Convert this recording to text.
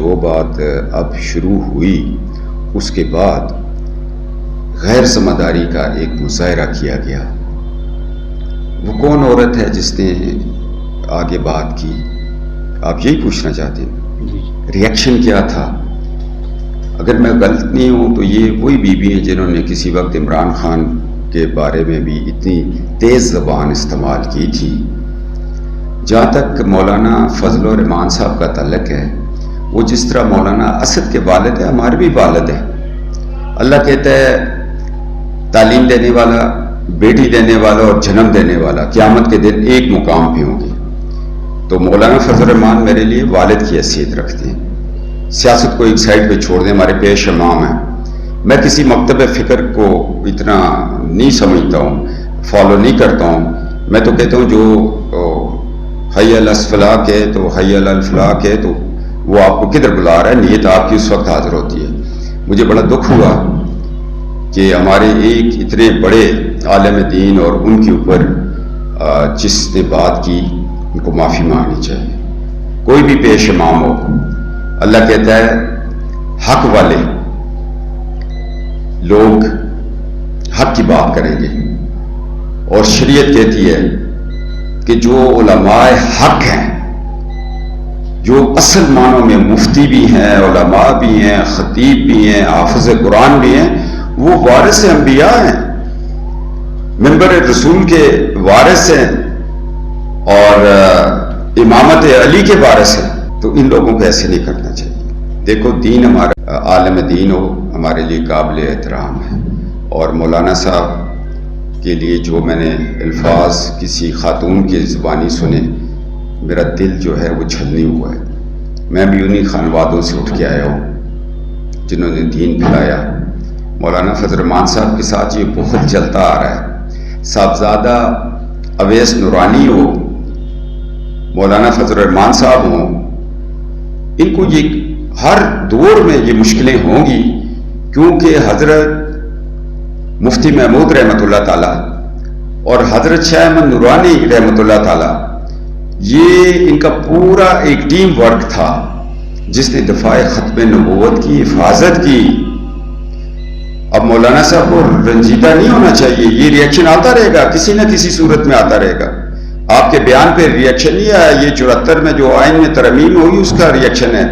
جو بات اب شروع ہوئی اس کے بعد غیر ذمہ داری کا ایک مظاہرہ کیا گیا. وہ کون عورت ہے جس نے آگے بات کی؟ آپ یہی پوچھنا چاہتے ہیں؟ ریئیکشن کیا تھا؟ اگر میں غلط نہیں ہوں تو یہ وہی بیوی ہیں جنہوں نے کسی وقت عمران خان کے بارے میں بھی اتنی تیز زبان استعمال کی تھی. جہاں تک مولانا فضل الرحمان صاحب کا تعلق ہے، وہ جس طرح مولانا اسد کے والد ہیں، ہمارے بھی والد ہیں. اللہ کہتا ہے تعلیم دینے والا، بیٹی دینے والا اور جنم دینے والا قیامت کے دن ایک مقام پہ ہوں گے. تو مولانا فضل الرحمان میرے لیے والد کی حیثیت رکھتے ہیں. سیاست کو ایک سائڈ پہ چھوڑ دیں، ہمارے پیش امام ہیں. میں کسی مکتب فکر کو اتنا نہیں سمجھتا ہوں، فالو نہیں کرتا ہوں. میں تو کہتا ہوں جو حی علی الفلاح ہے تو حی علی الفلاح ہے تو وہ آپ کو کدھر بلا رہا ہے، نیت آپ کی اس وقت حاضر ہوتی ہے. مجھے بڑا دکھ ہوا کہ ہمارے ایک اتنے بڑے عالم دین اور ان کے اوپر جس نے بات کی ان کو معافی مانگنی چاہیے. کوئی بھی پیش امام ہو، اللہ کہتا ہے حق والے لوگ حق کی بات کریں گے، اور شریعت کہتی ہے کہ جو علماء حق ہیں، جو اصل معنوں میں مفتی بھی ہیں، علماء بھی ہیں، خطیب بھی ہیں، حافظ قرآن بھی ہیں، وہ وارث انبیاء ہیں، منبر رسول کے وارث ہیں اور امامت علی کے وارث ہیں. تو ان لوگوں کو ایسے نہیں کرنا چاہیے. دیکھو دین ہمارا عالم دین ہو ہمارے لیے قابل احترام ہے، اور مولانا صاحب کے لیے جو میں نے الفاظ کسی خاتون کی زبانی سنے، میرا دل جو ہے وہ چھلنی ہوا ہے. میں بھی انہی خانوادوں سے اٹھ کے آیا ہوں جنہوں نے دین پھیلایا. مولانا فضل الرحمان صاحب کے ساتھ یہ بہت چلتا آ رہا ہے. صاحبزادہ اویس نورانی ہو، مولانا فضل الرحمان صاحب ہوں، ان کو یہ ہر دور میں یہ مشکلیں ہوں گی، کیونکہ حضرت مفتی محمود رحمۃ اللہ تعالیٰ اور حضرت شاہ احمد نورانی رحمۃ اللہ تعالیٰ، یہ ان کا پورا ایک ٹیم ورک تھا جس نے دفاع ختم نبوت کی حفاظت کی. اب مولانا صاحب کو رنجیدہ نہیں ہونا چاہیے. یہ ریئیکشن آتا رہے گا، کسی نہ کسی صورت میں آتا رہے گا. آپ کے بیان پہ ریئیکشن نہیں آیا، یہ 74 میں جو آئین میں ترمیم ہوئی اس کا ریئیکشن ہے.